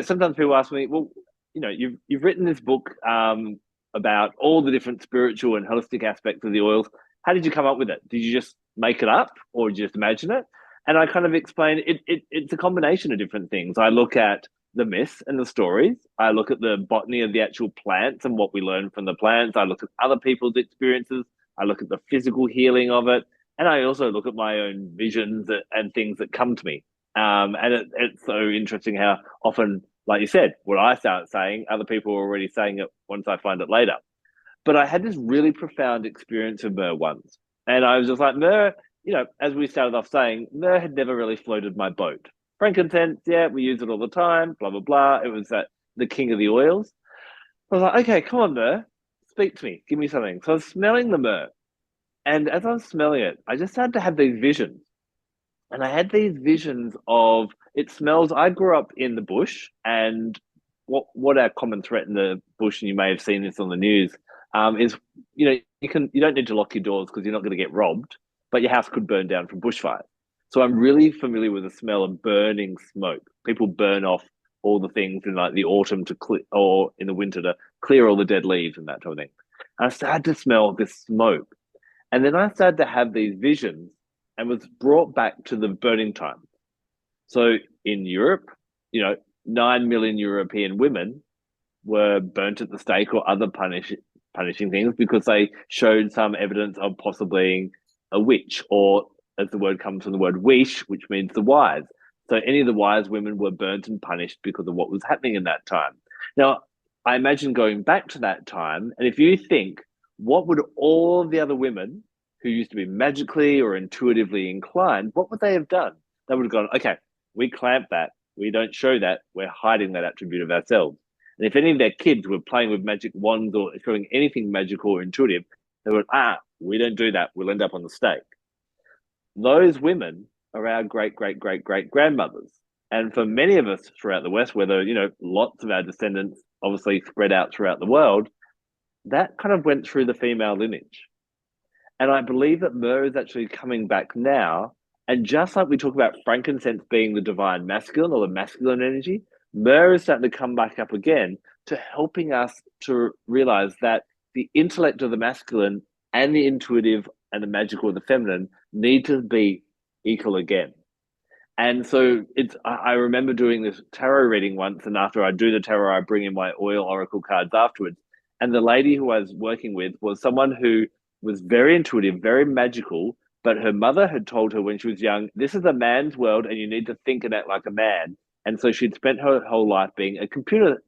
sometimes people ask me, well, you've written this book about all the different spiritual and holistic aspects of the oils. How did you come up with it? Did you just make it up or did you just imagine it? And I kind of explain it's a combination of different things. I look at the myths and the stories. I look at the botany of the actual plants and what we learn from the plants. I look at other people's experiences. I look at the physical healing of it. And I also look at my own visions and things that come to me. And it's so interesting how often, like you said, what I start saying, other people are already saying it once I find it later. But I had this really profound experience of myrrh once. And I was just like, myrrh, as we started off saying, myrrh had never really floated my boat. Frankincense, yeah, we use it all the time, blah, blah, blah. It was the king of the oils. I was like, okay, come on, myrrh, speak to me, give me something. So I was smelling the myrrh. And as I was smelling it, I just started to have these visions. And I had these visions of it smells. I grew up in the bush, and what our common threat in the bush, and you may have seen this on the news, is you don't need to lock your doors because you're not going to get robbed, but your house could burn down from bushfire. So I'm really familiar with the smell of burning smoke. People burn off all the things in like the autumn to clear, or in the winter to clear all the dead leaves and that sort of thing. And I started to smell this smoke, and then I started to have these visions and was brought back to the burning time. So in Europe, 9 million European women were burnt at the stake or other punishing things because they showed some evidence of possibly being a witch, or as the word comes from the word wish, which means the wise. So any of the wise women were burnt and punished because of what was happening in that time. Now, I imagine going back to that time, and if you think, what would all the other women who used to be magically or intuitively inclined, what would they have done? They would have gone, okay, we clamp that. We don't show that. We're hiding that attribute of ourselves. And if any of their kids were playing with magic wands or showing anything magical or intuitive, they would, we don't do that. We'll end up on the stake. Those women are our great, great, great, great grandmothers. And for many of us throughout the West, whether, lots of our descendants obviously spread out throughout the world, that kind of went through the female lineage. And I believe that myrrh is actually coming back now. And just like we talk about frankincense being the divine masculine or the masculine energy, myrrh is starting to come back up again to helping us to realize that the intellect of the masculine and the intuitive and the magical of the feminine need to be equal again. And so I remember doing this tarot reading once, and after I do the tarot, I bring in my oil oracle cards afterwards. And the lady who I was working with was someone who was very intuitive, very magical, but her mother had told her when she was young, this is a man's world and you need to think and act like a man. And so she'd spent her whole life being a computer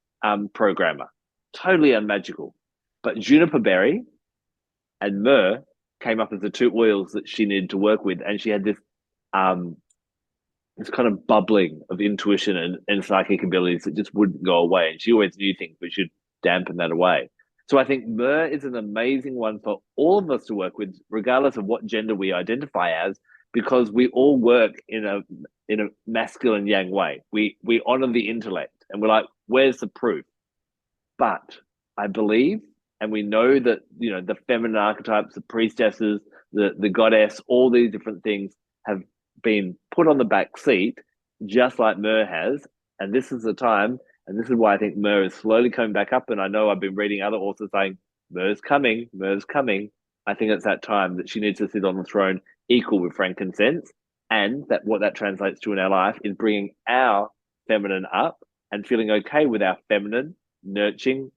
programmer, totally unmagical. But juniper berry and myrrh came up as the two oils that she needed to work with. And she had this kind of bubbling of intuition and psychic abilities that just wouldn't go away. And she always knew things, but she'd dampen that away. So I think myrrh is an amazing one for all of us to work with, regardless of what gender we identify as, because we all work in a masculine yang way. We honor the intellect, and we're like, where's the proof? But I believe, and we know that the feminine archetypes, the priestesses, the goddess, all these different things have been put on the back seat, just like myrrh has. And this is the time. And this is why I think myrrh is slowly coming back up. And I know I've been reading other authors saying, myrrh's coming, myrrh's coming. I think it's that time that she needs to sit on the throne equal with frankincense. And that what that translates to in our life is bringing our feminine up and feeling okay with our feminine, nurturing,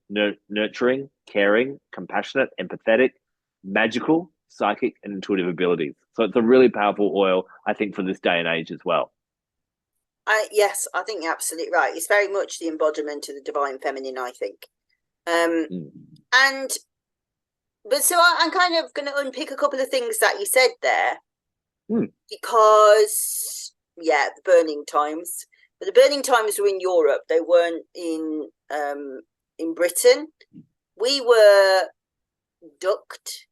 caring, compassionate, empathetic, magical, psychic, and intuitive abilities. So it's a really powerful oil, I think, for this day and age as well. Yes, I think you're absolutely right. It's very much the embodiment of the divine feminine, I think. Um, Mm. and but so I'm kind of going to unpick a couple of things that you said there Mm. because the burning times. But the burning times were in Europe. They weren't in Britain. We were ducked,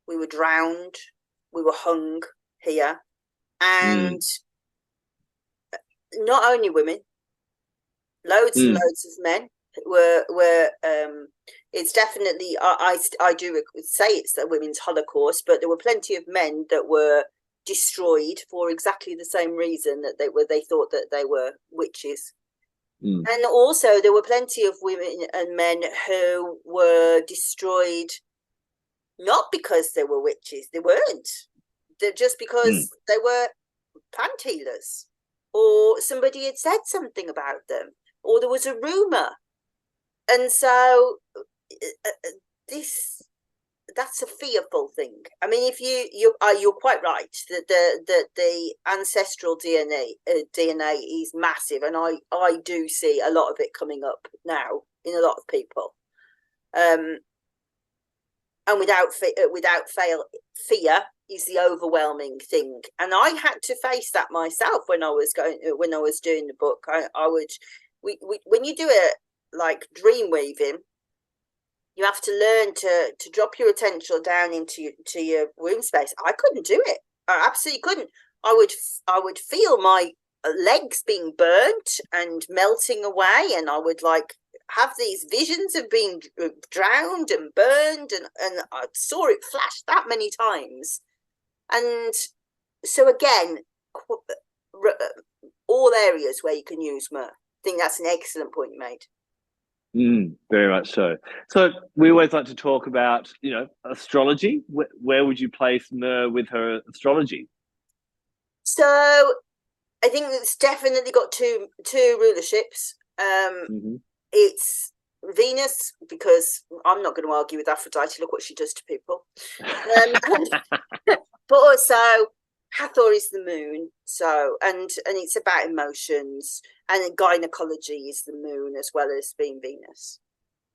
we were drowned, we were hung here, and Mm. not only women, loads and Mm. loads of men were it's definitely I do say it's the women's holocaust, but there were plenty of men that were destroyed for exactly the same reason that they thought that they were witches. Mm. And also there were plenty of women and men who were destroyed not because they were witches, they weren't. They're just Mm. because they were plant healers, or somebody had said something about them, or there was a rumor. And so this that's a fearful thing. I mean, if you're quite right that the ancestral DNA is massive, and I do see a lot of it coming up now in a lot of people. And without fail, fear is the overwhelming thing, and I had to face that myself when I was doing the book. I would when you do it like dream weaving, you have to learn to drop your attention down into your womb space. I couldn't do it. I absolutely couldn't. I would feel my legs being burnt and melting away, and I would like have these visions of being drowned and burned, and I saw it flash that many times. And so again, all areas where you can use myrrh. I think that's an excellent point you made. Very much so. So we always like to talk about, astrology. Where would you place Myrrh with her astrology? So I think it's definitely got two rulerships. Mm-hmm. It's Venus, because I'm not going to argue with Aphrodite. Look what she does to people. But also Hathor is the moon. So and it's about emotions, and gynecology is the moon as well as being Venus.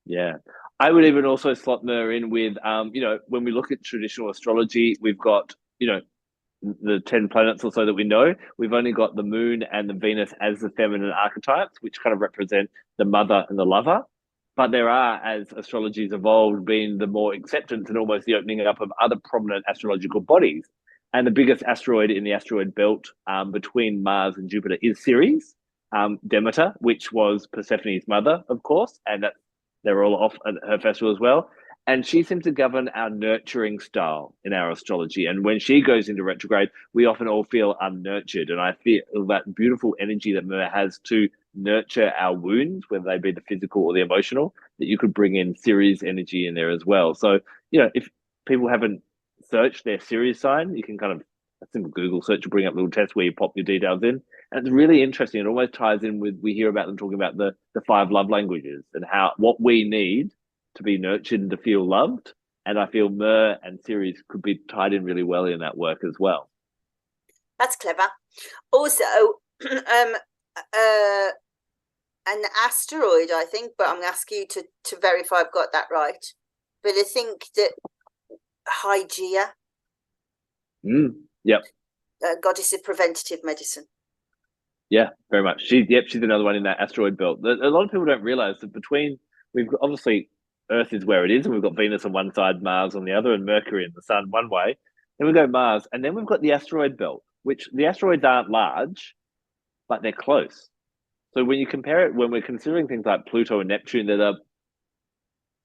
Yeah. I would even also slot Myrrh in with, when we look at traditional astrology, we've got, the 10 planets or so that we know. We've only got the moon and the Venus as the feminine archetypes, which kind of represent the mother and the lover. But there are, as astrology's evolved, been the more acceptance and almost the opening up of other prominent astrological bodies. And the biggest asteroid in the asteroid belt between Mars and Jupiter is Ceres, Demeter, which was Persephone's mother, of course, and that they're all off at her festival as well. And she seems to govern our nurturing style in our astrology. And when she goes into retrograde, we often all feel unnurtured. And I feel that beautiful energy that Myrrh has to nurture our wounds, whether they be the physical or the emotional, that you could bring in Ceres energy in there as well. So, if people haven't searched their Ceres sign, you can kind of a simple Google search will bring up little tests where you pop your details in. And it's really interesting. It almost ties in with, we hear about them talking about the five love languages and how what we need to be nurtured and to feel loved. And I feel Myrrh and Ceres could be tied in really well in that work as well. That's clever. Also, uh, an asteroid, I think, but I'm going to ask you to verify I've got that right. But I think that Hygeia, Yep. Goddess of preventative medicine. Yeah, very much. She's another one in that asteroid belt. A lot of people don't realize that we've got, obviously Earth is where it is, and we've got Venus on one side, Mars on the other, and Mercury and the Sun one way. Then we go Mars, and then we've got the asteroid belt, which the asteroids aren't large, but they're close. So when you compare it, when we're considering things like Pluto and Neptune that are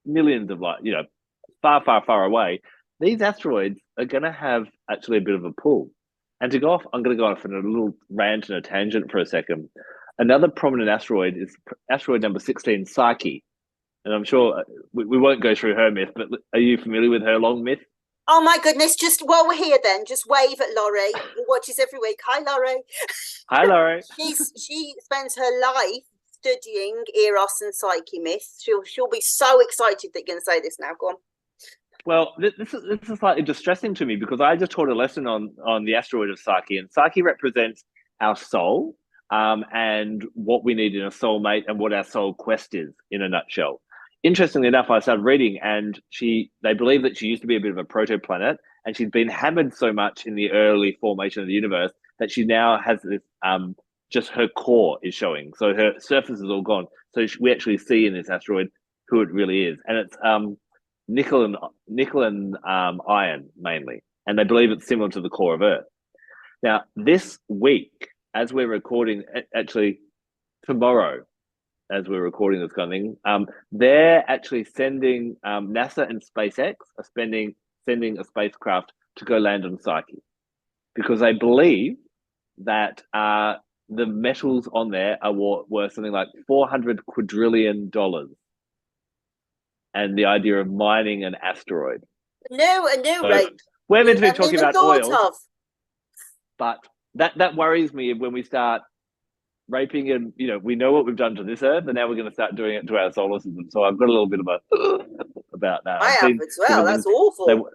millions of light, far, far, far away, these asteroids are going to have actually a bit of a pull. And to go off, I'm going to go off on a little rant and a tangent for a second. Another prominent asteroid is asteroid number 16, Psyche. And I'm sure we won't go through her myth, but are you familiar with her long myth? Oh my goodness, just while we're here then, just wave at Laurie, who watches every week. Hi, Laurie. Hi, Laurie. She spends her life studying Eros and Psyche myth. She'll be so excited that you're going to say this now. Go on. Well, this is slightly distressing to me because I just taught a lesson on the asteroid of Psyche, and Psyche represents our soul. and what we need in a soulmate and what our soul quest is in a nutshell. Interestingly enough, I started reading, and they believe that she used to be a bit of a protoplanet, and she's been hammered so much in the early formation of the universe that she now has this just her core is showing, so her surface is all gone. So we actually see in this asteroid who it really is, and it's nickel and iron mainly, and they believe it's similar to the core of Earth. Now, this week, as we're recording, actually tomorrow, as we're recording this kind of thing, they're actually sending NASA and SpaceX are sending a spacecraft to go land on Psyche, because they believe that the metals on there are worth something like $400 quadrillion, and the idea of mining an asteroid. No, a new So rape. we're meant to be Never talking even about thought oil, of. but that worries me when we start raping, and we know what we've done to this Earth, and now we're going to start doing it to our solar system. So I've got a little bit of a about that. I I've have seen as well. That's awful.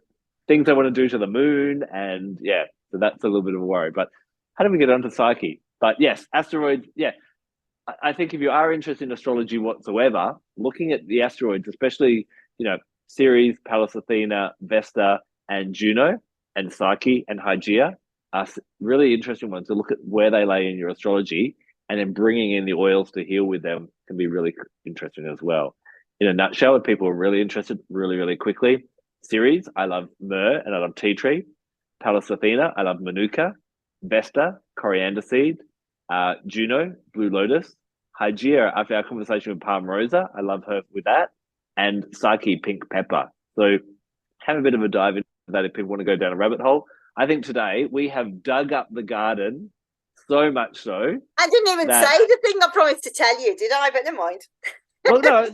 things they want to do to the moon, and yeah, so that's a little bit of a worry. But how do we get onto Psyche? But yes, asteroids. Yeah, I think if you are interested in astrology whatsoever, looking at the asteroids, especially Ceres, Pallas Athena, Vesta, and Juno, and Psyche and Hygeia, are really interesting ones to look at where they lay in your astrology, and then bringing in the oils to heal with them can be really interesting as well. In a nutshell, if people are really interested, really, really quickly, Ceres, I love myrrh and I love tea tree. Pallas Athena, I love manuka. Vesta, coriander seed. Juno, blue lotus. Hygeia, after our conversation with Palm Rosa, I love her with that. And Psyche, pink pepper. So have a bit of a dive into that if people want to go down a rabbit hole. I think today we have dug up the garden so much so. I didn't even say the thing I promised to tell you, did I? But never mind. Well, no,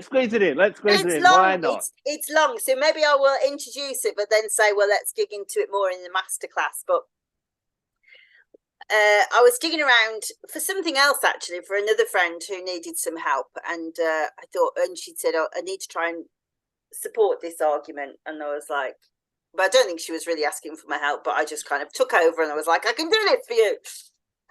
squeeze it in. Let's squeeze it in. Long. Why not? It's long, so maybe I will introduce it, but then say, well, let's dig into it more in the masterclass. But I was digging around for something else, actually, for another friend who needed some help, and I thought, and she said, oh, I need to try and support this argument, and I was like, but I don't think she was really asking for my help, but I just kind of took over, and I was like, I can do this for you.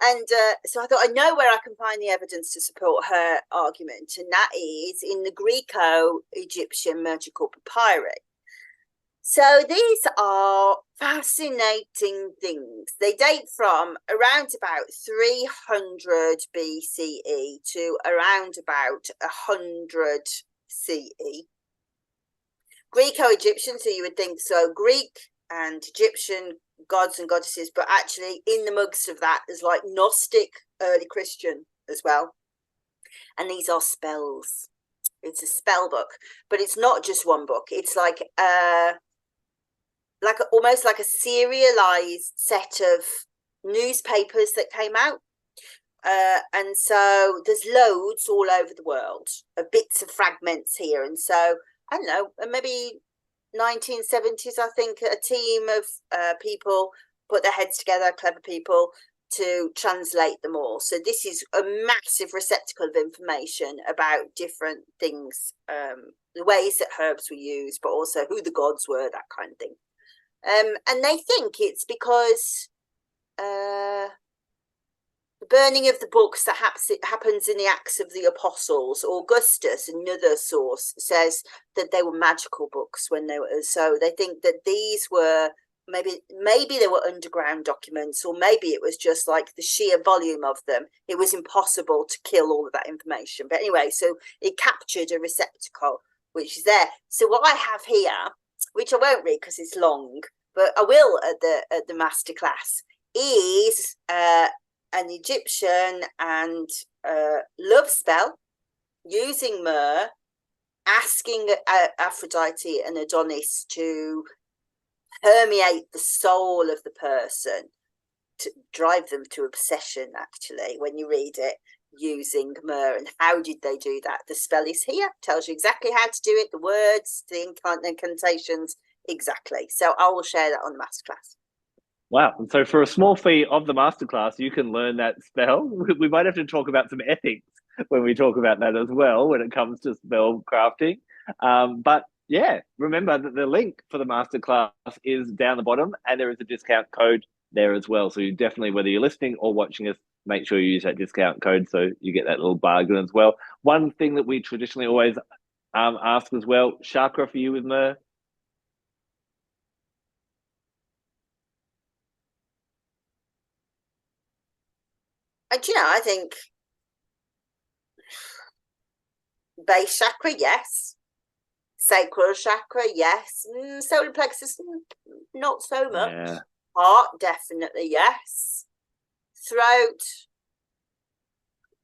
And so I thought, I know where I can find the evidence to support her argument, and that is in the Greco-Egyptian magical papyri. So these are fascinating things. They date from around about 300 BCE to around about 100 CE. Greco-Egyptian, so you would think so, Greek and Egyptian gods and goddesses, but actually in the midst of that is like Gnostic early Christian as well. And these are spells. It's a spell book, but it's not just one book. It's like almost like a serialized set of newspapers that came out. And so there's loads all over the world of bits of fragments here. And so, I don't know, maybe 1970s, I think, a team of people put their heads together, clever people, to translate them all. So this is a massive receptacle of information about different things, the ways that herbs were used, but also who the gods were, that kind of thing. And they think it's because the burning of the books that happens in the Acts of the Apostles. Augustus, another source, says that they were magical books when they were. So they think that these were maybe they were underground documents, or maybe it was just like the sheer volume of them. It was impossible to kill all of that information. But anyway, so it captured a receptacle which is there. So what I have here, which I won't read because it's long, but I will at the masterclass, is an Egyptian and love spell using myrrh, asking Aphrodite and Adonis to permeate the soul of the person, to drive them to obsession, actually, when you read it, using myrrh. And how did they do that? The spell is here, tells you exactly how to do it, the words, the incantations, exactly. So I will share that on the masterclass. Wow. And so for a small fee of the masterclass, you can learn that spell. We might have to talk about some ethics when we talk about that as well, when it comes to spell crafting. But yeah, remember that the link for the masterclass is down the bottom, and there is a discount code there as well. So you definitely, whether you're listening or watching us, make sure you use that discount code so you get that little bargain as well. One thing that we traditionally always ask as well, chakra for you with myrrh? And I think base chakra, yes. Sacral chakra, yes. Solar plexus, not so much. Yeah. Heart, definitely, yes. Throat,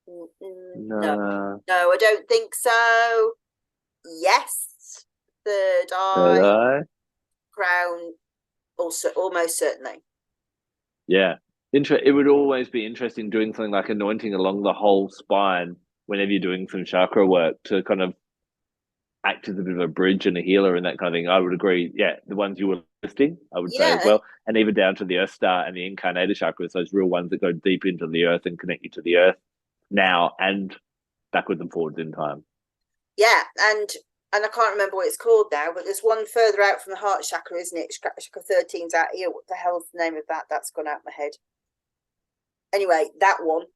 no. No. No, I don't think so. Yes. Third Third eye, eye? crown, also almost certainly. Yeah. It would always be interesting doing something like anointing along the whole spine whenever you're doing some chakra work to kind of act as a bit of a bridge and a healer and that kind of thing. I would agree. Yeah, the ones you were listing, I would say as Yeah, well. And even down to the earth star and the incarnator chakras, those real ones that go deep into the earth and connect you to the earth now and backwards and forwards in time. yeah, and I can't remember what it's called now, but there's one further out from the heart chakra, isn't it? Chakra 13's out here. What the hell's the name of that? That's gone out of my head. Anyway, that one.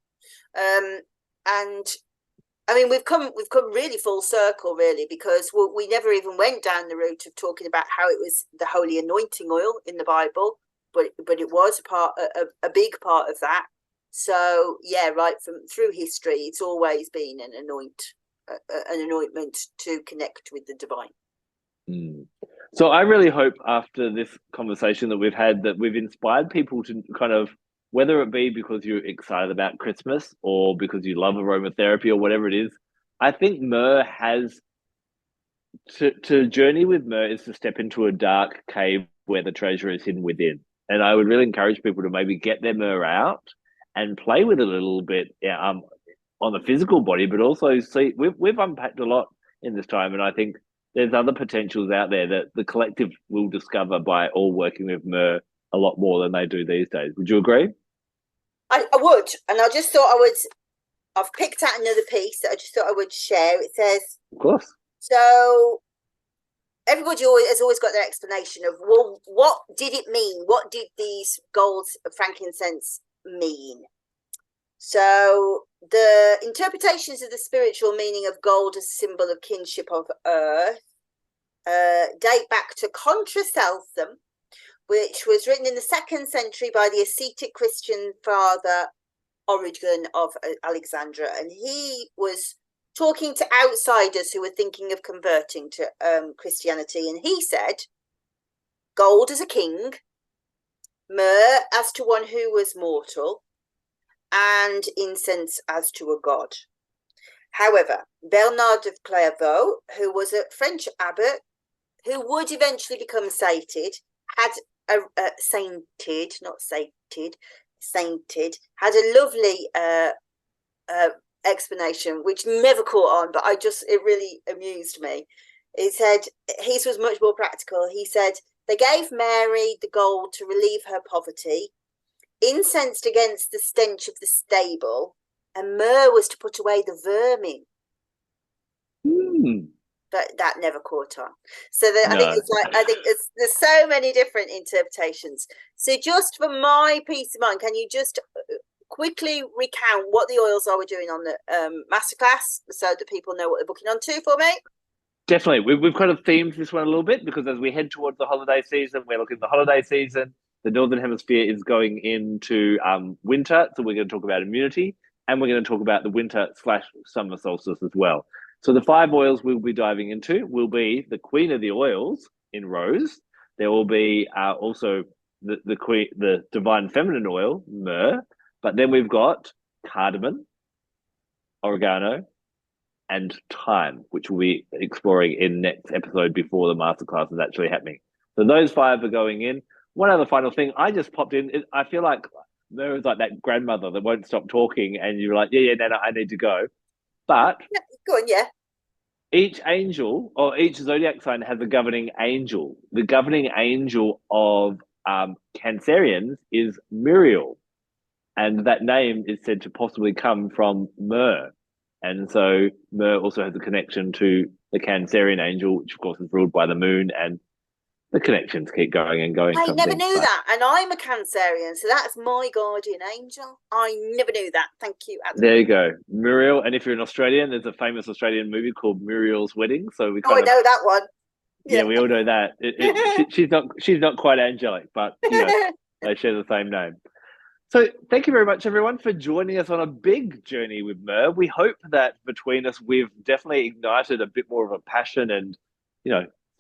And I mean, we've come really full circle, really, because we never even went down the route of talking about how it was the holy anointing oil in the Bible, but it was a big part of that. So yeah, right from through history, it's always been an anointment to connect with the divine. So I really hope after this conversation that we've had that we've inspired people to kind of, whether it be because you're excited about Christmas or because you love aromatherapy or whatever it is, I think myrrh has to journey with myrrh is to step into a dark cave where the treasure is hidden within. And I would really encourage people to maybe get their myrrh out and play with it a little bit, on the physical body, but also see we've unpacked a lot in this time, and I think there's other potentials out there that the collective will discover by all working with myrrh a lot more than they do these days. Would you agree? I would, and I just thought I've picked out another piece that I just thought I would share. It says, Of course. so everybody has always got their explanation of, well, what did it mean? What did these gold frankincense mean? So the interpretations of the spiritual meaning of gold as a symbol of kinship of earth date back to Contra Celsum, which was written in the 2nd century by the ascetic Christian father Origen of Alexandria, and he was talking to outsiders who were thinking of converting to Christianity, and he said, gold as a king, myrrh as to one who was mortal, and incense as to a god. However, Bernard of Clairvaux, who was a French abbot who would eventually become sainted, had sainted, had a lovely explanation which never caught on, but it really amused me. He said his was much more practical. He said they gave Mary the gold to relieve her poverty, incensed against the stench of the stable, and myrrh was to put away the vermin. But that never caught on. So I think there's so many different interpretations. So just for my peace of mind, can you just quickly recount what the oils are we're doing on the masterclass so that people know what they're booking on to for me? Definitely. We've kind of themed this one a little bit because as we head towards the holiday season, we're looking at the holiday season. The Northern Hemisphere is going into winter. So we're going to talk about immunity and we're going to talk about the winter/summer solstice as well. So the 5 oils we'll be diving into will be the Queen of the Oils in rose. There will be also the divine feminine oil, myrrh. But then we've got cardamom, oregano, and thyme, which we'll be exploring in next episode before the masterclass is actually happening. So those 5 are going in. One other final thing I just popped in is I feel like myrrh is like that grandmother that won't stop talking, and you're like, yeah, Nana, I need to go. But go on, yeah. Each angel or each zodiac sign has a governing angel. The governing angel of Cancerians is Muriel, and that name is said to possibly come from myrrh. And so myrrh also has a connection to the Cancerian angel, which of course is ruled by the moon and The connections keep going and going. I Some never things, knew but that. And I'm a Cancerian, so that's my guardian angel. I never knew that. Thank you, Adam. there you go, Muriel. And if you're an Australian, there's a famous Australian movie called Muriel's Wedding. So we Oh, I kind of, know that one. yeah, Yeah. we all know that. She's not quite angelic, but they share the same name. So thank you very much, everyone, for joining us on a big journey with Myrrh. We hope that between us, we've definitely ignited a bit more of a passion and,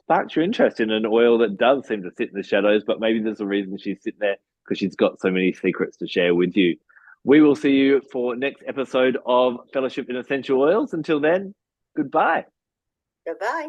sparked your interest in an oil that does seem to sit in the shadows, but maybe there's a reason she's sitting there because she's got so many secrets to share with you. We will see you for next episode of Fellowship in Essential Oils. Until then, goodbye. Goodbye.